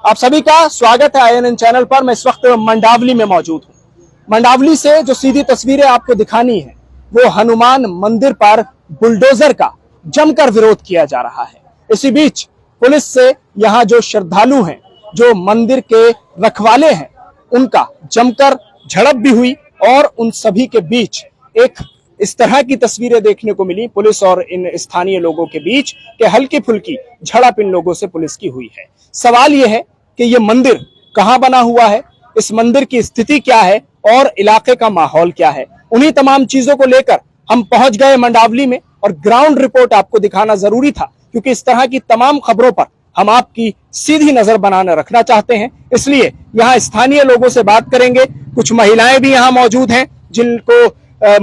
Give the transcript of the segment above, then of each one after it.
आप सभी का स्वागत है INN चैनल पर। मैं इस वक्त मंडावली में मौजूद हूँ। मंडावली से जो सीधी तस्वीरें आपको दिखानी है वो हनुमान मंदिर पर बुलडोजर का जमकर विरोध किया जा रहा है। इसी बीच पुलिस से यहाँ जो श्रद्धालु हैं, जो मंदिर के रखवाले हैं, उनका जमकर झड़प भी हुई और उन सभी के बीच एक इस तरह की तस्वीरें देखने को मिली पुलिस और इन स्थानीय लोगों के बीच कि हल्की फुल्की झड़प इन लोगों से पुलिस की हुई है। सवाल यह है कि यह मंदिर कहां बना हुआ है, इस मंदिर की स्थिति क्या है और इलाके का माहौल क्या है। उन्हीं तमाम चीजों को लेकर हम पहुंच गए मंडावली में और ग्राउंड रिपोर्ट आपको दिखाना जरूरी था, क्योंकि इस तरह की तमाम खबरों पर हम आपकी सीधी नजर बनाने रखना चाहते हैं। इसलिए यहाँ स्थानीय लोगों से बात करेंगे। कुछ महिलाएं भी यहाँ मौजूद हैं जिनको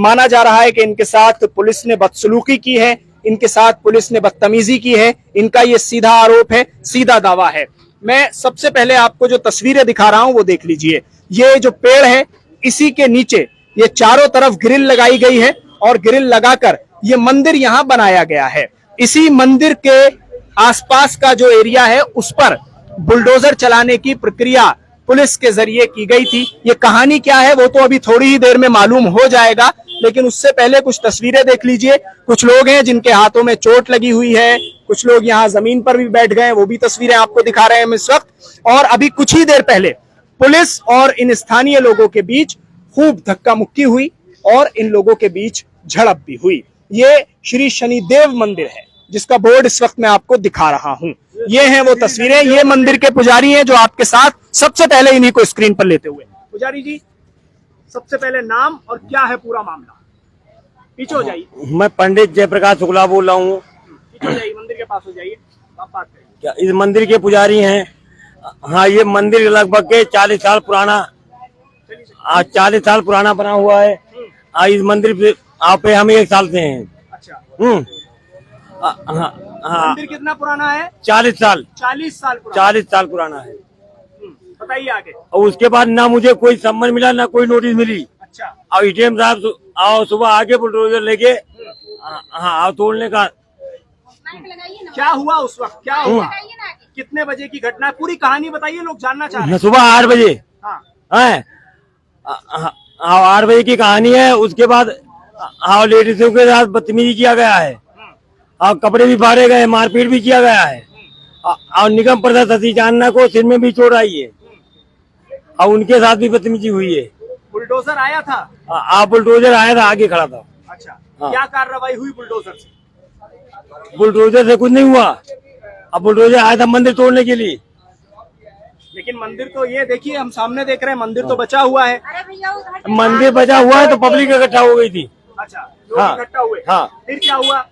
माना जा रहा है कि इनके साथ पुलिस ने बदसलूकी की है, इनके साथ पुलिस ने बदतमीजी की है। इनका ये सीधा आरोप है, सीधा दावा है। मैं सबसे पहले आपको जो तस्वीरें दिखा रहा हूं वो देख लीजिए। ये जो पेड़ है, इसी के नीचे ये चारों तरफ ग्रिल लगाई गई है और ग्रिल लगाकर ये मंदिर यहां बनाया गया है। इसी मंदिर के आसपास का जो एरिया है उस पर बुलडोजर चलाने की प्रक्रिया पुलिस के जरिए की गई थी। ये कहानी क्या है वो तो अभी थोड़ी ही देर में मालूम हो जाएगा, लेकिन उससे पहले कुछ तस्वीरें देख लीजिए। कुछ लोग हैं जिनके हाथों में चोट लगी हुई है, कुछ लोग यहाँ जमीन पर भी बैठ गए, वो भी तस्वीरें आपको दिखा रहे हैं हम इस वक्त। और अभी कुछ ही देर पहले पुलिस और इन स्थानीय लोगों के बीच खूब धक्का मुक्की हुई और इन लोगों के बीच झड़प भी हुई। ये श्री शनिदेव मंदिर है जिसका बोर्ड इस वक्त मैं आपको दिखा रहा हूं। ये हैं वो तस्वीरें। ये मंदिर के पुजारी हैं जो आपके साथ सबसे पहले इन्हीं को स्क्रीन पर लेते हुए। पुजारी जी, सबसे पहले नाम और क्या है पूरा मामला? पीछे हो जाइए। मैं पंडित जयप्रकाश शुक्ला बोल रहा हूँ। पीछे हो जाइए, मंदिर के पास हो जाइए, आप बात करें। क्या इस मंदिर के पुजारी हैं? हाँ, ये मंदिर लगभग के 40 साल पुराना 40 साल पुराना बना हुआ है। इस मंदिर पे आप हम 1 साल से हैं। अच्छा। हाँ, मंदिर कितना पुराना है? 40 साल 40 साल पुराना। 40 साल पुराना है। बताइए आगे। और उसके बाद ना मुझे कोई सम्मन मिला ना कोई नोटिस मिली। अच्छा। और एटीएम साहब आओ सुबह आके बुलडोजर लेके हाँ तोड़ने का। क्या हुआ उस वक्त, क्या हुआ, कितने बजे की घटना है? पूरी कहानी बताइए, लोग जानना चाह रहे हैं। सुबह 8 बजे। हाँ। 8 बजे की कहानी है। उसके बाद लेडीजों के साथ बदतमीजी किया गया है और कपड़े भी फाड़े गए, मारपीट भी किया गया है और निगम प्रधान शशि चांदना को सिर में भी चोट आई है और उनके साथ भी बदतमीजी हुई है। बुलडोजर आया था? बुलडोजर आया था, आगे खड़ा था। अच्छा। क्या कार्रवाई हुई बुलडोजर से? बुलडोजर से कुछ नहीं हुआ। अब बुलडोजर आया था मंदिर तोड़ने के लिए, लेकिन मंदिर तो ये देखिए, हम सामने देख रहे हैं, मंदिर तो बचा हुआ है। मंदिर बचा हुआ है तो पब्लिक इकट्ठा हो गई थी। अच्छा, लोग इकट्ठा हुए। हाँ। फिर क्या हुआ?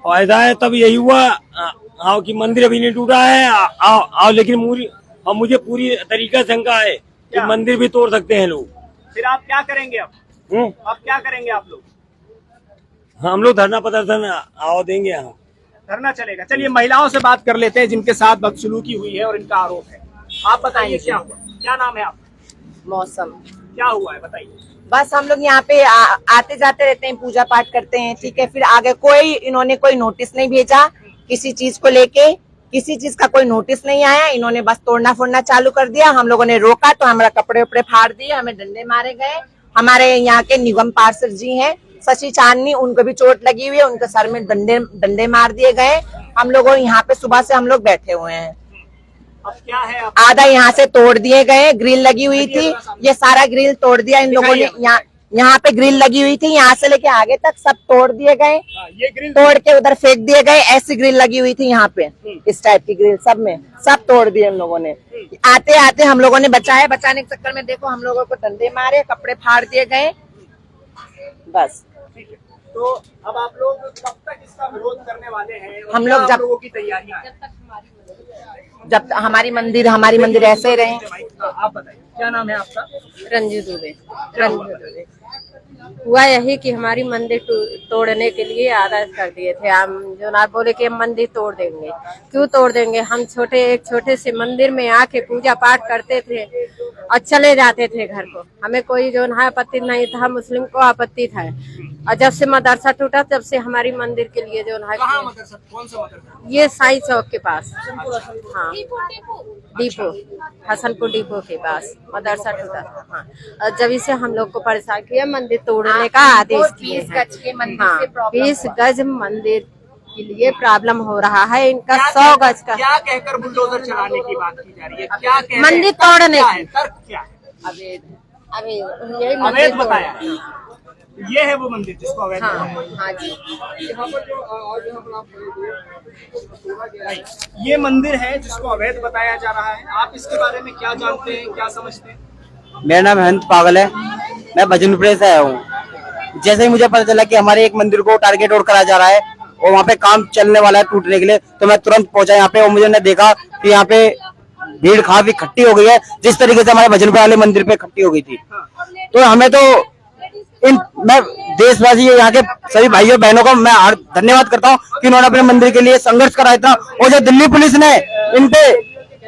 और ऐसा है तब यही हुआ कि मंदिर अभी नहीं टूटा है लेकिन मुझे पूरी तरीका शंका है कि मंदिर भी तोड़ सकते हैं लोग। फिर आप क्या करेंगे अब? आप क्या करेंगे आप लोग? हम लोग धरना प्रदर्शन देंगे यहाँ। धरना चलेगा। चलिए महिलाओं से बात कर लेते हैं जिनके साथ बदसलूकी हुई है और इनका आरोप है। आप बताइए क्या हुआ, क्या नाम है आपका? मौसम। क्या हुआ है बताइए। बस हम लोग यहाँ पे आते जाते रहते हैं, पूजा पाठ करते हैं, ठीक है। फिर आगे इन्होंने कोई नोटिस नहीं भेजा किसी चीज को लेके, किसी चीज का कोई नोटिस नहीं आया। इन्होंने बस तोड़ना फोड़ना चालू कर दिया। हम लोगों ने रोका तो हमारा कपड़े उपड़े फाड़ दिए, हमें डंडे मारे गए। हमारे यहाँ के निगम पार्षद जी हैं शशि चांदनी, उनको भी चोट लगी हुई है, उनके सर में डंडे मार दिए गए। हम लोगों यहाँ पे सुबह से हम लोग बैठे हुए हैं। अब क्या है? आधा यहाँ से तोड़ दिए गए, ग्रिल लगी हुई थी, ये सारा ग्रिल तोड़ दिया इन लोगों ने। यहाँ पे ग्रिल लगी हुई थी, यहाँ से लेके आगे तक सब तोड़ दिए गए। ये ग्रिल तोड़ के उधर फेंक दिए गए। ऐसी ग्रिल लगी हुई थी यहाँ पे, इस टाइप की ग्रिल सब में सब तोड़ दिए इन लोगों ने। आते आते हम लोगों ने बचाने के चक्कर में देखो हम लोगों को डंडे मारे, कपड़े फाड़ दिए गए। बस। तो अब आप लोग कब तक इसका विरोध करने वाले हैं? हम लोग जब लोगों की तैयारियां हैं? जब हमारी मंदिर ऐसे रहे। आप बताइए क्या नाम है आपका? रंजू दुबे। हुआ यही कि हमारी मंदिर तोड़ने के लिए आदेश कर दिए थे। हम जो ना बोले कि हम मंदिर तोड़ देंगे। क्यों तोड़ देंगे? हम एक छोटे से मंदिर में आके पूजा पाठ करते थे और चले जाते थे घर को। हमें कोई जो ना आपत्ति नहीं था, मुस्लिम को आपत्ति था। और जब से मदरसा टूटा तब से हमारी मंदिर के लिए जो ना, कौन सा मदरसा? ये साई चौक के पास, हाँ, डिपो, हसनपुर डिपो के पास मदरसा टूटा था। हाँ, और जब इसे हम लोग को परेशान किया, मंदिर तोड़ने का आदेश किए हैं। 20 गज के मंदिर हाँ, से प्रॉब्लम 20 गज मंदिर के लिए प्रॉब्लम हो रहा है। इनका 100 गज का क्या कहकर बुलडोजर चलाने की बात की जा रही है? क्या कह रहे हैं? मंदिर तोड़ने क्या की। है? तर्क क्या है? अभी यही अवैध मंदिर बताया। ये है वो मंदिर जिसको अवैध हाँ, बताया। हाँ जी। ये मंदिर है जिसको अवैध बताया जा रहा है। आप इसके बारे में क्या जानते हैं, क्या समझते हैं? मेरा नाम हेमंत पागल है, मैं भजनपुर से आया हूँ। जैसे ही मुझे पता चला कि हमारे एक मंदिर को टारगेट और करा जा रहा है और वहाँ पे काम चलने वाला है टूटने के लिए, तो मैं तुरंत पहुंचा यहाँ पे और मुझे देखा कि यहाँ पे भीड़ काफी इकट्ठी हो गई है, जिस तरीके से हमारे भजनपुर वाले मंदिर पे इकट्ठी हो गई थी। तो हमें तो मैं देशवासी यहाँ के सभी भाइयों बहनों का मैं धन्यवाद करता हूँ कि उन्होंने अपने मंदिर के लिए संघर्ष करा इतना। और जो दिल्ली पुलिस ने इन पे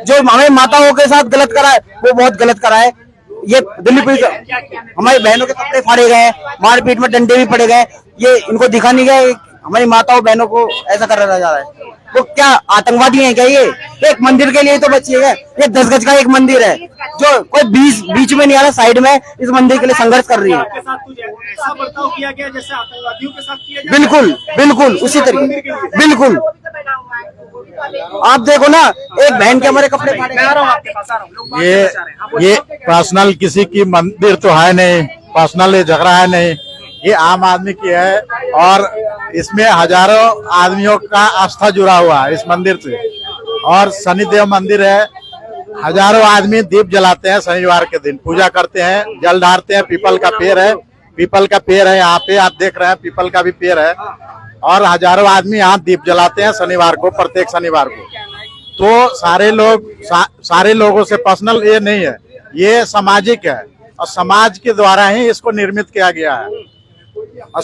जो हमारे माताओं के साथ गलत करा है वो बहुत गलत करा है। ये दिल्ली पुलिस हमारी बहनों के कपड़े फाड़े गए हैं, मारपीट में डंडे भी पड़े गए। ये इनको दिखा नहीं गया हमारी माताओं बहनों को ऐसा कर रहा जा रहा है। तो क्या आतंकवादी है क्या ये? एक मंदिर के लिए तो बचिएगा। ये 10 गज का एक मंदिर है जो कोई बीच में नहीं आ रहा, साइड में इस मंदिर के लिए संघर्ष कर रही है। आपके साथ कुछ ऐसा बर्ताव किया गया जैसे आतंकवादियों के साथ किया जाए? बिल्कुल बिल्कुल उसी तरीके, बिल्कुल। आप देखो ना, एक बहन के हमारे कपड़े फाड़े। मैं आ रहा हूँ आपके पास, आ रहा हूँ। लोग बात ये करना चाह रहे हैं। हाँ, बोलिए। पर्सनल किसी की मंदिर तो है नहीं, पर्सनल ये झगड़ा है नहीं, ये आम आदमी की है। और इसमें हजारों आदमियों का आस्था जुड़ा हुआ है इस मंदिर से। और शनिदेव मंदिर है, हजारों आदमी दीप जलाते हैं शनिवार के दिन, पूजा करते हैं, जल ढारते हैं। पीपल का पेड़ है, पीपल का पेड़ है यहाँ पे, आप देख रहे हैं पीपल का भी पेड़ है। और हजारों आदमी यहाँ दीप जलाते हैं शनिवार को, प्रत्येक शनिवार को। तो सारे लोगों से पर्सनल ये नहीं है, ये सामाजिक है और समाज के द्वारा ही इसको निर्मित किया गया है। और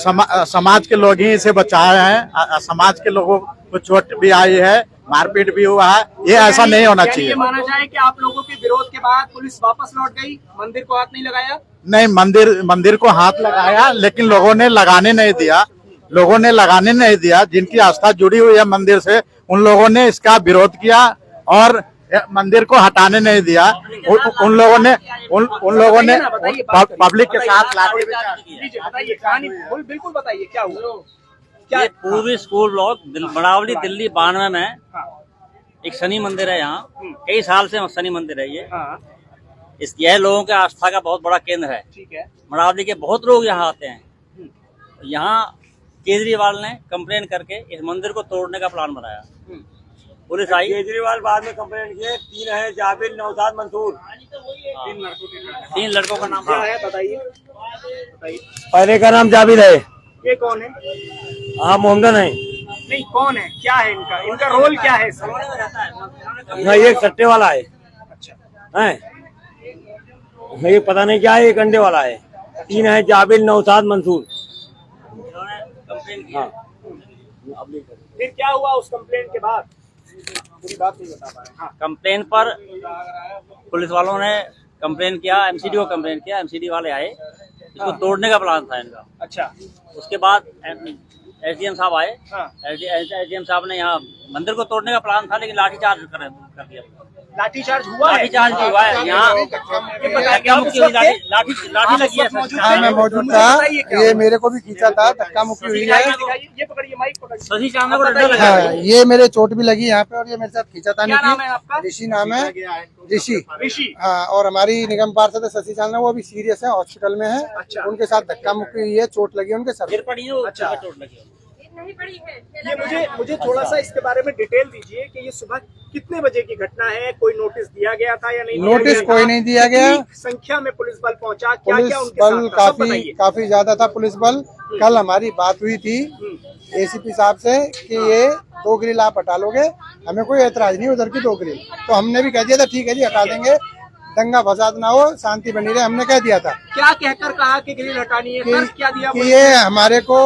समाज के लोग ही इसे बचाए हैं। समाज के लोगों को चोट भी आई है, मारपीट भी हुआ है। ये ऐसा नहीं होना चाहिए। ये माना जाए कि आप लोगों के विरोध के बाद पुलिस वापस लौट गई, मंदिर को हाथ नहीं लगाया? नहीं, मंदिर को हाथ लगाया, लेकिन लोगों ने लगाने नहीं दिया। जिनकी आस्था जुड़ी हुई है मंदिर से, उन लोगों ने इसका विरोध किया और मंदिर को हटाने नहीं दिया। उन लोगों ने पब्लिक के साथ लाठी बताइए कहानी, बिल्कुल बताइए क्या हुआ। ये पूर्वी स्कूल ब्लॉक बड़ावली दिल्ली 92 में एक शनि मंदिर है। यहाँ कई साल से शनि मंदिर है ये। यह लोगों के आस्था का बहुत बड़ा केंद्र है। ठीक है। बड़ावली के बहुत लोग यहाँ आते हैं। यहाँ केजरीवाल ने कंप्लेन करके इस मंदिर को तोड़ने का प्लान बनाया। पुलिस आई, केजरीवाल बाद में कंप्लेंट किए। 3 है, जाबिर, नौशाद, मंसूर। 3 लड़कों का नाम क्या है बताइए। पहले का नाम जाबिर है। ये कौन है? हाँ, मोहम्मदन है। नहीं, कौन है, क्या है इनका रोल क्या है इसमें? हाँ, ये एक सट्टे वाला है। अच्छा है, ये पता नहीं क्या है, एक अंडे वाला है। 3 है, जाबिर, नौशाद, मंसूर। हाँ। फिर क्या हुआ उस कंप्लेंट के बाद? पूरी बात नहीं बता पा रहे। हाँ। कंप्लेन पर पुलिस वालों ने कंप्लेन किया, एमसीडी को कंप्लेन किया। एमसीडी वाले आए, इसको तोड़ने का प्लान था इनका। अच्छा। उसके बाद एसडीएम साहब आए। हाँ। एसडीएम साहब ने यहाँ मंदिर को तोड़ने का प्लान था, लेकिन लाठीचार्ज कर दिया। लाठीचार्ज हुआ है? लाठीचार्ज भी हुआ है यहाँ। धक्का मुक्की हुई, लाठी लगी है। हाँ, मैं मौजूद था। ये मेरे को भी खींचा था, धक्का मुक्की हुई है। ये पकड़िए, माइक पकड़िए। शशि चांदना को डंडा लगा। हाँ, ये मेरे चोट भी लगी यहाँ पे और ये मेरे साथ खींचा था। क्या नाम है आपका? ऋषि नाम है, ऋषि। ऋषि। हाँ, और हमारी निगम पार्षद शशि चांदना, वो अभी सीरियस है, हॉस्पिटल में है। अच्छा। उनके साथ धक्का मुक्की हुई है, चोट लगी है उनके सर। गिर पड़ी है। अच्छा। चोट लगी। ये मुझे थोड़ा सा इसके बारे में डिटेल दीजिए कि ये सुबह कितने बजे की घटना है? कोई नोटिस दिया गया था या नहीं? नोटिस कोई नहीं दिया गया। संख्या में पुलिस बल पहुंचा, क्या पुलिस क्या उनके बल साथ था? सब बताइए। काफी ज्यादा था पुलिस बल। कल हमारी बात हुई थी एसीपी साहब से कि ये 2 ग्रिल आप हटा लोगे, हमें कोई एतराज नहीं उधर की 2 ग्रिल। तो हमने भी कह दिया था ठीक है जी हटा देंगे। दंगा फसाद ना हो, शांति बनी रहे, हमने कह दिया था क्या कहकर कहा कि ग्रिल हटानी है? तर्क क्या दिया? कि ये हमारे को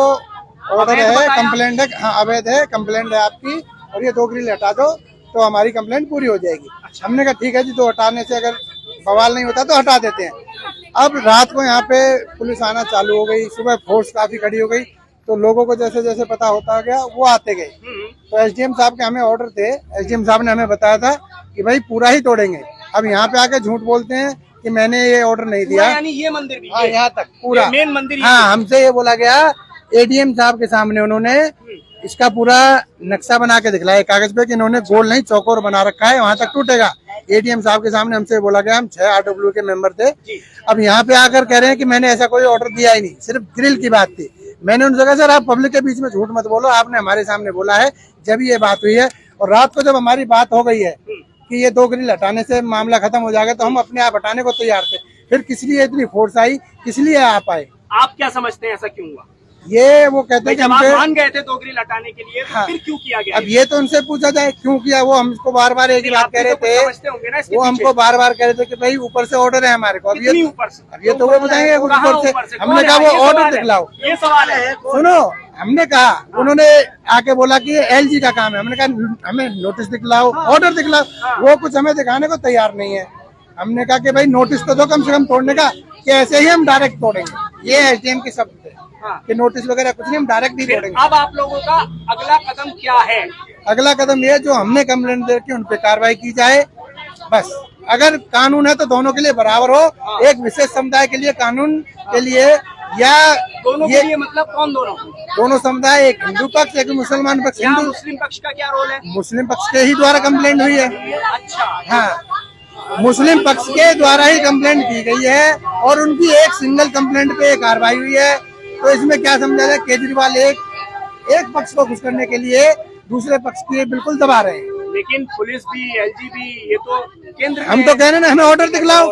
ऑर्डर है, कंप्लेंट है, हाँ अवैध है, कंप्लेंट है आपकी, और ये 2 ग्रिल हटा दो तो हमारी कंप्लेंट पूरी हो जाएगी। हमने कहा ठीक है जी, 2 हटाने से अगर बवाल नहीं होता तो हटा देते हैं। अब रात को यहाँ पे पुलिस आना चालू हो गई, सुबह फोर्स काफी खड़ी हो गई, तो लोगों को जैसे जैसे पता होता गया वो आते गए। तो एसडीएम साहब के हमें ऑर्डर थे, एसडीएम साहब ने हमें बताया था कि भाई पूरा ही तोड़ेंगे। अब यहाँ पे आके झूठ बोलते हैं कि मैंने ये ऑर्डर नहीं दिया। यानी ये मंदिर भी? हाँ, यहाँ तक पूरा मेन मंदिर। हाँ, हमसे ये बोला गया, एडीएम साहब के सामने उन्होंने इसका पूरा नक्शा बना के दिखलाया कागज पे कि इन्होंने गोल नहीं चौकोर बना रखा है, वहां तक टूटेगा। एडीएम साहब के सामने हमसे बोला गया, हम 6 आरडब्ल्यू के मेंबर थे। अब यहाँ पे आकर कह रहे हैं कि मैंने ऐसा कोई ऑर्डर दिया ही नहीं, सिर्फ ग्रिल की बात थी। मैंने उनसे कहा सर आप पब्लिक के बीच में झूठ मत बोलो, आपने हमारे सामने बोला है जब ये बात हुई है, और रात को जब हमारी बात हो गई है कि ये 2 ग्रिल हटाने से मामला खत्म हो जाएगा तो हम अपने आप हटाने को तैयार थे। फिर किस लिए इतनी फोर्स आई, किस लिए आप आए? आप क्या समझते हैं ऐसा क्यों हुआ? ये वो कहते हैं कि जब आप हमसे मान गए थे 2 ग्रिल हटाने के लिए, तो हाँ। फिर क्यों किया गया? अब ये तो उनसे पूछा जाए क्यों किया। वो हमको बार बार एक ही बात कह रहे थे, समझते होंगे ना इसके वो पीछे। हमको बार बार कह रहे थे कि भाई ऊपर से ऑर्डर है हमारे को। अब कितनी ये ऊपर से? अब ये तो वो बताएंगे ऊपर से। हमने कहा वो ऑर्डर दिखलाओ। ये सवाल है। सुनो, हमने कहा, उन्होंने आके बोला कि एलजी का काम है। हमने कहा हमें नोटिस दिखलाओ, ऑर्डर दिखलाओ। वो कुछ हमें दिखाने को तैयार नहीं है। हमने कहा कि भाई नोटिस तो दो कम से कम तोड़ने का, कि ऐसे ही हम डायरेक्ट तोड़ेंगे। ये एसडीएम के शब्द थे कि नोटिस वगैरह कुछ नहीं, हम डायरेक्ट नहीं तोड़ेंगे। अब आप लोगों का अगला कदम क्या है? अगला कदम ये जो हमने कंप्लेंट दे के उन पे कार्रवाई की जाए, बस। अगर कानून है तो दोनों के लिए बराबर हो, एक विशेष समुदाय के लिए कानून के लिए, या दोनों के लिए मतलब कौन दोनों? दोनों समुदाय, एक हिंदू पक्ष एक मुसलमान पक्ष। यहाँ हिंदू मुस्लिम पक्ष का क्या रोल है? मुस्लिम पक्ष के ही द्वारा कंप्लेंट हुई है। अच्छा, हाँ, मुस्लिम पक्ष के द्वारा ही कंप्लेंट की गई है, और उनकी एक सिंगल कंप्लेंट पे कार्रवाई हुई है। तो इसमें क्या समझा जाए, केजरीवाल एक पक्ष को खुश करने के लिए दूसरे पक्ष की बिल्कुल दबा रहे हैं। लेकिन पुलिस भी, एलजी भी, ये तो केंद्र हम तो कह रहे हैं ना, हमें ऑर्डर दिखलाओ।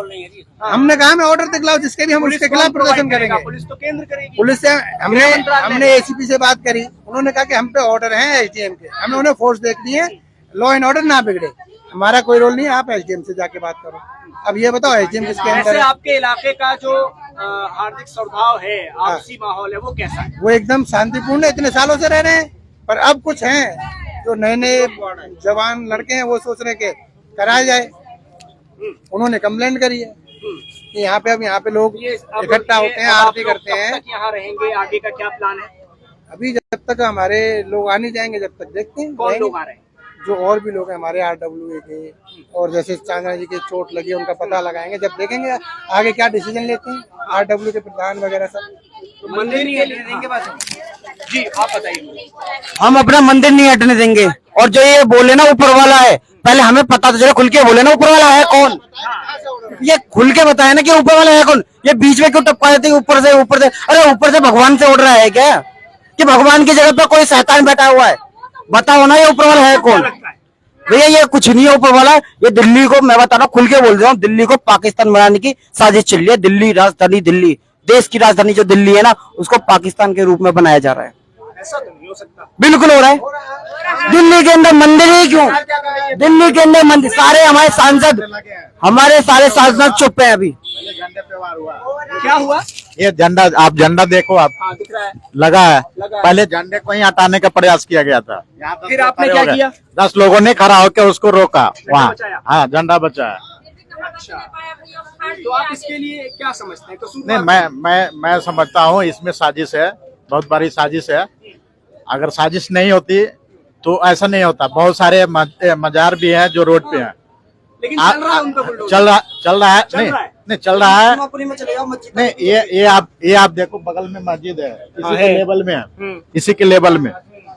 हमने कहा हमें ऑर्डर दिखलाओ, जिसके भी हम उसके खिलाफ प्रदर्शन करेंगे। पुलिस तो केंद्र करेगी। पुलिस से हमने एसीपी से बात करी, उन्होंने कहा कि हम पे ऑर्डर है एसडीएम के, हमने उन्हें फोर्स देख दी है, लॉ एंड ऑर्डर ना बिगड़े, हमारा कोई रोल नहीं है, आप एसडीएम से जाके बात करो। अब ये बताओ एसडीएम किसके अंदर वैसे है? आपके इलाके का जो हार्दिक सद्भाव है, आपसी माहौल है, वो कैसा है? वो एकदम शांतिपूर्ण है, इतने सालों से रह रहे हैं। पर अब कुछ हैं जो नए नए जवान लड़के हैं, वो सोच रहे के कराया जाए। उन्होंने कंप्लेंट करी है कि यहाँ पे लोग इकट्ठा होते हैं, आरती करते हैं। यहाँ रहेंगे, आगे का क्या प्लान है? अभी जब तक हमारे लोग आ नहीं जाएंगे, जब तक देखते हैं कौन लोग आ रहे हैं? जो और भी लोग हैं हमारे आरडब्ल्यू के, और जैसे चांदना जी के चोट लगी है, उनका पता लगाएंगे, जब देखेंगे आगे क्या डिसीजन लेते हैं आरडब्ल्यू के प्रधान वगैरह सब। तो मंदिर नहीं हटने देंगे बस? जी आप बताइए। हम अपना मंदिर नहीं हटने देंगे। और जो ये बोले ना ऊपर वाला है, पहले हमें पता तो चले, खुल के बोले ना ऊपर वाला है कौन। ये खुल के बताया ना कि ऊपर वाला है कौन। ये बीच में क्यों टपका देते हैं ऊपर से? अरे ऊपर से भगवान से उड़ रहा है क्या, कि भगवान की जगह पे कोई शैतान बैठा हुआ है? बताओ ना ये ऊपर वाला है कौन। भैया ये कुछ नहीं है ऊपर वाला। ये दिल्ली को, मैं बता रहा हूँ, खुल के बोल रहा हूँ, दिल्ली को पाकिस्तान बनाने की साजिश चल रही है। दिल्ली राजधानी, दिल्ली देश की राजधानी जो दिल्ली है ना, उसको पाकिस्तान के रूप में बनाया जा रहा है। ऐसा तो नहीं हो सकता। बिल्कुल हो रहा है। दिल्ली के अंदर मंदिर ही क्यों? दिल्ली के अंदर मंदिर, सारे हमारे सारे सांसद चुप है अभी। क्या हुआ? ये झंडा, आप झंडा देखो, आप हाँ, दिख रहा है, लगा है। लगा है। पहले झंडे को ही हटाने का प्रयास किया गया था। फिर आपने क्या किया? 10 लोगों ने खड़ा होकर उसको रोका वहाँ। बचाया? हाँ, झंडा बचाया। अच्छा, तो आप इसके लिए क्या समझते हैं? नहीं, मैं समझता हूँ इसमें साजिश है, बहुत बड़ी साजिश है। अगर साजिश नहीं होती तो ऐसा नहीं होता। बहुत सारे मजार भी हैं जो रोड पे हैं। लेकिन चल रहा है उन पे बुलडोजर। चल रहा है नहीं चल रहा है। नहीं, ये आप देखो, बगल में मस्जिद है, इसी के लेवल में है, इसी के लेवल में।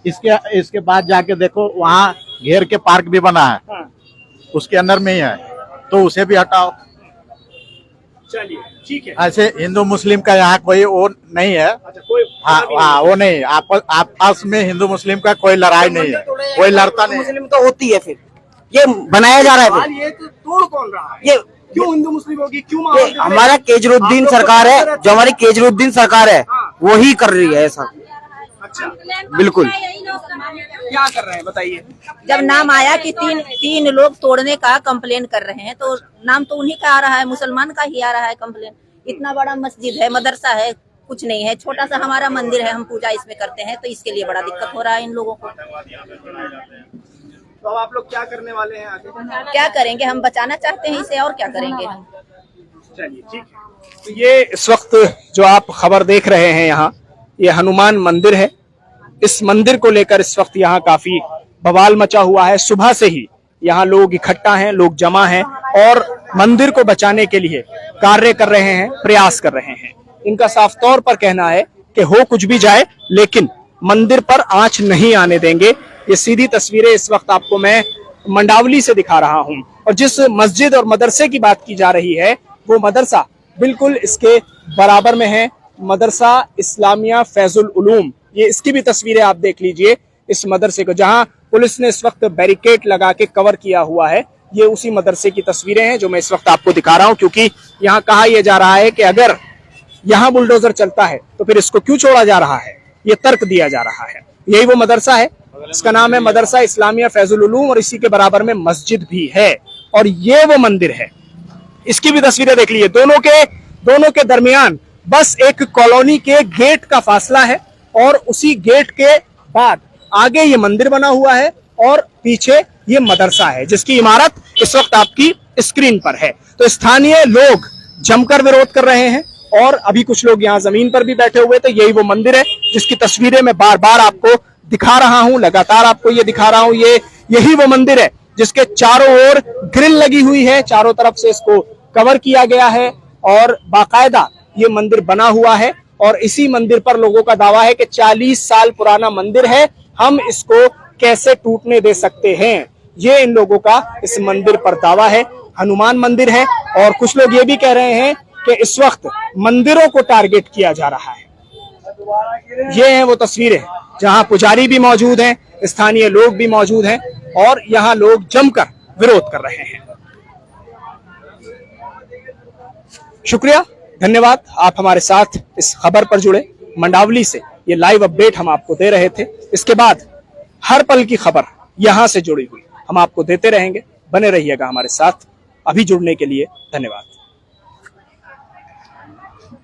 इसके बाद जाके देखो, वहाँ घेर के पार्क भी बना है, उसके अंदर में ही है, तो उसे भी हटाओ। चलिए ठीक है। ऐसे हिंदू मुस्लिम का यहाँ कोई वो नहीं है। अच्छा, कोई हाँ, वो नहीं, आपस में हिंदू मुस्लिम का कोई लड़ाई नहीं है, कोई लड़ता नहीं। मुस्लिम तो होती है, फिर ये बनाया जा रहा है। सवाल ये तो तोड़ कौन रहा है? ये क्यों हिंदू मुस्लिम होगी? क्यों ये माहौल? हमारा केजरीवाल सरकार है, जो हमारी केजरीवाल सरकार है वो ही कर रही है ऐसा। अच्छा, बिल्कुल। क्या कर रहे हैं बताइए। जब नाम आया कि तीन लोग तोड़ने का कंप्लेन कर रहे हैं तो नाम तो उन्हीं का आ रहा है, मुसलमान का ही आ रहा है कंप्लेन। इतना बड़ा मस्जिद है, मदरसा है, कुछ नहीं है, छोटा सा हमारा मंदिर है, हम पूजा इसमें करते हैं, तो इसके लिए बड़ा दिक्कत हो रहा है इन लोगों को। तो अब आप लोग क्या करने वाले हैं आगे? क्या करेंगे, हम बचाना चाहते हैं इसे, और क्या करेंगे हम। चलिए ठीक है। तो ये इस वक्त जो आप खबर देख रहे हैं यहाँ, ये हनुमान मंदिर है। इस मंदिर को लेकर इस वक्त यहाँ काफी बवाल मचा हुआ है। सुबह से ही यहाँ लोग इकट्ठा हैं, लोग जमा हैं और मंदिर को बचाने के लिए कार्य कर रहे हैं, प्रयास कर रहे हैं। इनका साफ तौर पर कहना है कि हो कुछ भी जाए लेकिन मंदिर पर आंच नहीं आने देंगे। ये सीधी तस्वीरें इस वक्त आपको मैं मंडावली से दिखा रहा हूं और जिस मस्जिद और मदरसे की बात की जा रही है वो मदरसा बिल्कुल इसके बराबर में है, मदरसा इस्लामिया फैजुल उलूम। ये इसकी भी तस्वीरें आप देख लीजिए इस मदरसे को, जहां पुलिस ने इस वक्त बैरिकेड लगा के कवर किया हुआ है। ये उसी मदरसे की तस्वीरें हैं जो मैं इस वक्त आपको दिखा रहा हूं, क्योंकि यहाँ कहा यह जा रहा है कि अगर यहाँ बुलडोजर चलता है तो फिर इसको क्यों छोड़ा जा रहा है, ये तर्क दिया जा रहा है। यही वो मदरसा है, इसका नाम है मदरसा इस्लामिया फैजुल उलूम और इसी के बराबर में मस्जिद भी है और ये वो मंदिर है। इसकी भी तस्वीरें देख लीजिए। दोनों के दरमियान बस एक कॉलोनी के गेट का फासला है और उसी गेट के बाद आगे ये मंदिर बना हुआ है और पीछे ये मदरसा है जिसकी इमारत इस वक्त आपकी स्क्रीन पर है। तो स्थानीय लोग जमकर विरोध कर रहे हैं और अभी कुछ लोग यहाँ जमीन पर भी बैठे हुए थे। यही वो मंदिर है जिसकी तस्वीरें मैं बार बार आपको दिखा रहा हूं, लगातार आपको ये दिखा रहा हूं। यही वो मंदिर है जिसके चारों ओर ग्रिल लगी हुई है, चारों तरफ से इसको कवर किया गया है और बाकायदा ये मंदिर बना हुआ है। और इसी मंदिर पर लोगों का दावा है कि 40 साल पुराना मंदिर है, हम इसको कैसे टूटने दे सकते हैं, ये इन लोगों का इस मंदिर पर दावा है। हनुमान मंदिर है और कुछ लोग ये भी कह रहे हैं कि इस वक्त मंदिरों को टारगेट किया जा रहा है। ये हैं वो तस्वीरें जहां पुजारी भी मौजूद हैं, स्थानीय लोग भी मौजूद हैं और यहाँ लोग जमकर विरोध कर रहे हैं। शुक्रिया, धन्यवाद, आप हमारे साथ इस खबर पर जुड़े। मंडावली से ये लाइव अपडेट हम आपको दे रहे थे। इसके बाद हर पल की खबर यहां से जुड़ी हुई हम आपको देते रहेंगे। बने रहिएगा हमारे साथ। अभी जुड़ने के लिए धन्यवाद।